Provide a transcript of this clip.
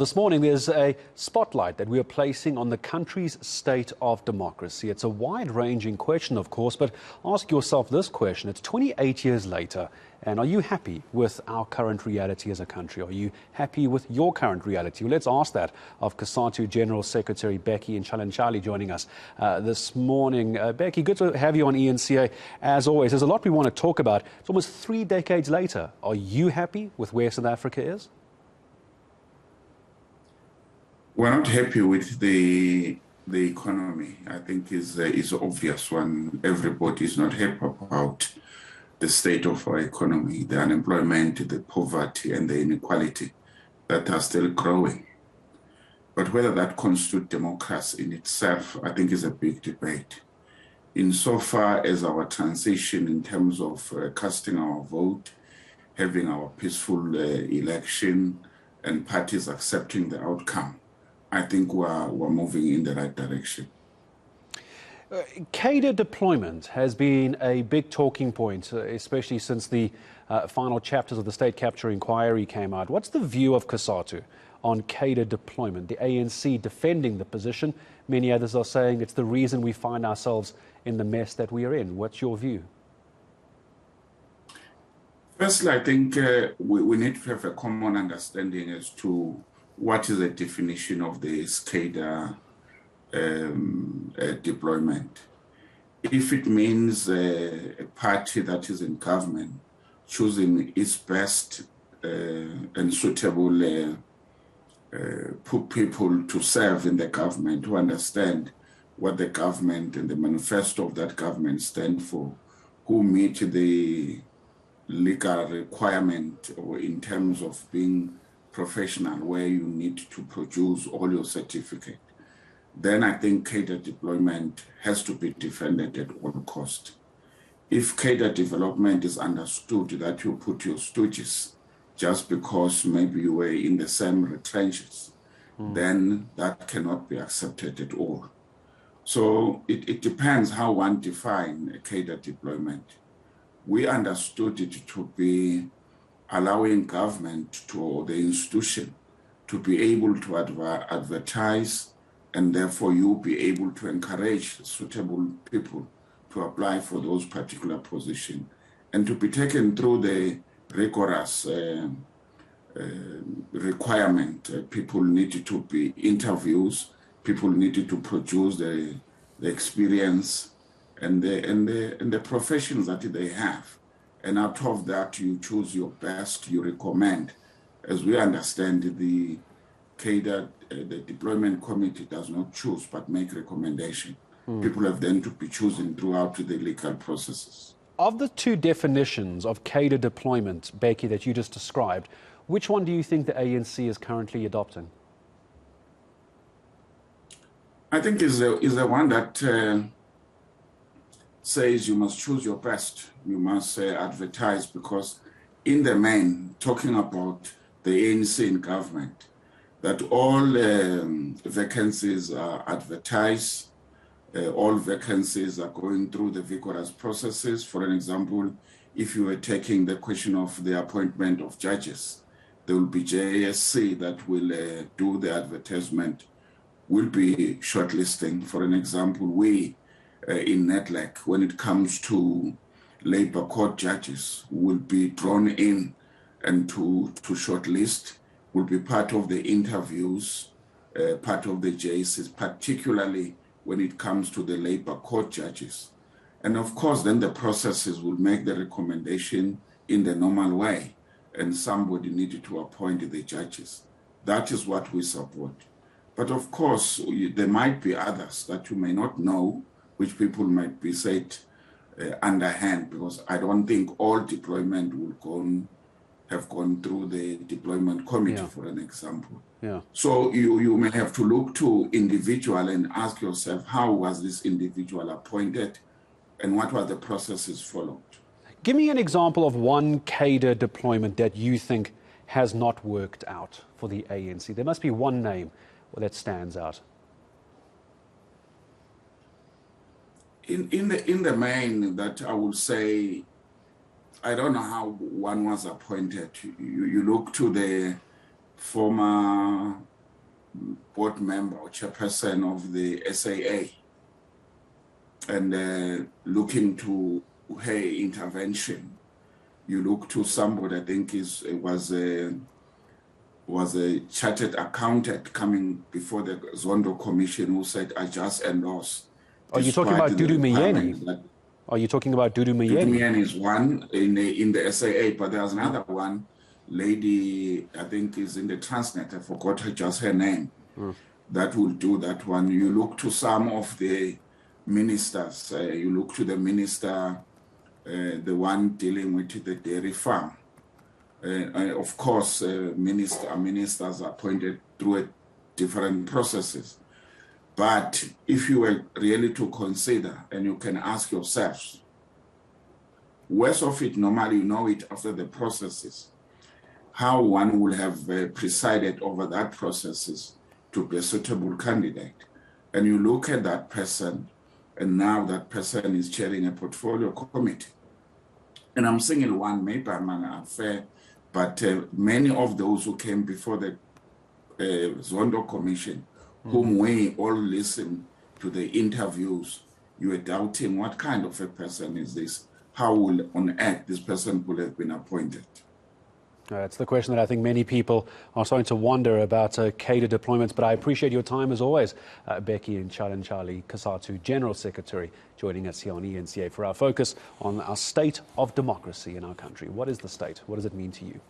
This morning, there's a spotlight that we are placing on the country's state of democracy. It's a wide-ranging question, of course, but ask yourself this question. It's 28 years later, and are you happy with our current reality as a country? Are you happy with your current reality? Well, let's ask that of COSATU General Secretary Becky Nchalanchali joining us this morning. Becky, good to have you on eNCA. As always, there's a lot we want to talk about. It's almost 3 decades later. Are you happy with where South Africa is? We're not happy with the economy. I think is obvious when everybody is not happy about the state of our economy, the unemployment, the poverty, and the inequality that are still growing. But whether that constitutes democracy in itself, I think is a big debate. Insofar as our transition in terms of casting our vote, having our peaceful election, and parties accepting the outcome, I think we're moving in the right direction. Cadre deployment has been a big talking point, especially since the final chapters of the state capture inquiry came out. What's the view of COSATU on cadre deployment? The ANC defending the position. Many others are saying it's the reason we find ourselves in the mess that we are in. What's your view? Firstly, I think we need to have a common understanding as to what is the definition of the cadre deployment. If it means a party that is in government choosing its best and suitable people to serve in the government, to understand what the government and the manifesto of that government stand for, who meet the legal requirement or in terms of being professional, where you need to produce all your certificate, then I think cadre deployment has to be defended at all cost. If cadre development is understood that you put your stooges just because maybe you were in the same trenches, then that cannot be accepted at all. So it depends how one defines a cadre deployment. We understood it to be allowing government or the institution to be able to advertise, and therefore you be able to encourage suitable people to apply for those particular positions and to be taken through the rigorous requirement. People needed to be interviews, people needed to produce the experience and the professions that they have. And out of that, you choose your best, you recommend. As we understand, the cadre, the deployment committee does not choose, but make recommendation. People have then to be chosen throughout the legal processes. Of the two definitions of cadre deployment, Becky, that you just described, which one do you think the ANC is currently adopting? I think is the one that says you must choose your best, you must advertise, because in the main, talking about the ANC in government, that all vacancies are advertised, all vacancies are going through the vigorous processes. For an example, if you were taking the question of the appointment of judges, there will be JSC that will do the advertisement, will be shortlisting. For an example, we in NETLAC, when it comes to labor court judges, will be drawn in and to shortlist, will be part of the interviews, part of the JSs, particularly when it comes to the labor court judges. And of course, then the processes will make the recommendation in the normal way, and somebody needed to appoint the judges. That is what we support. But of course, there might be others that you may not know, which people might be said underhand, because I don't think all deployment will have gone through the deployment committee, for an example. So you may have to look to individual and ask yourself, how was this individual appointed and what were the processes followed? Give me an example of one cadre deployment that you think has not worked out for the ANC. There must be one name that stands out. In the main, that I would say, I don't know how one was appointed. You look to the former board member or chairperson of the SAA, and looking to her intervention, you look to somebody, I think was a chartered accountant coming before the Zondo Commission, who said, I just endorse. Are you talking about Dudu Myeni? Are you talking about Dudu Myeni? Dudu Myeni is one in the SAA, but there's another one, lady, I think is in the Transnet, I forgot just her name, that will do that one. You look to some of the ministers, you look to the minister, the one dealing with the dairy farm. Of course, ministers are appointed through different processes. But if you were really to consider, and you can ask yourselves, worst of it, normally you know it after the processes, how one will have presided over that processes to be a suitable candidate. And you look at that person, and now that person is chairing a portfolio committee. And I'm saying one, maybe I'm unfair, but many of those who came before the Zondo Commission, whom we all listened to the interviews, you were doubting what kind of a person is this? How will on earth this person could have been appointed? It's the question that I think many people are starting to wonder about cadre deployments. But I appreciate your time as always, Becky and Charlie Kasatu, General Secretary, joining us here on eNCA for our focus on our state of democracy in our country. What is the state? What does it mean to you?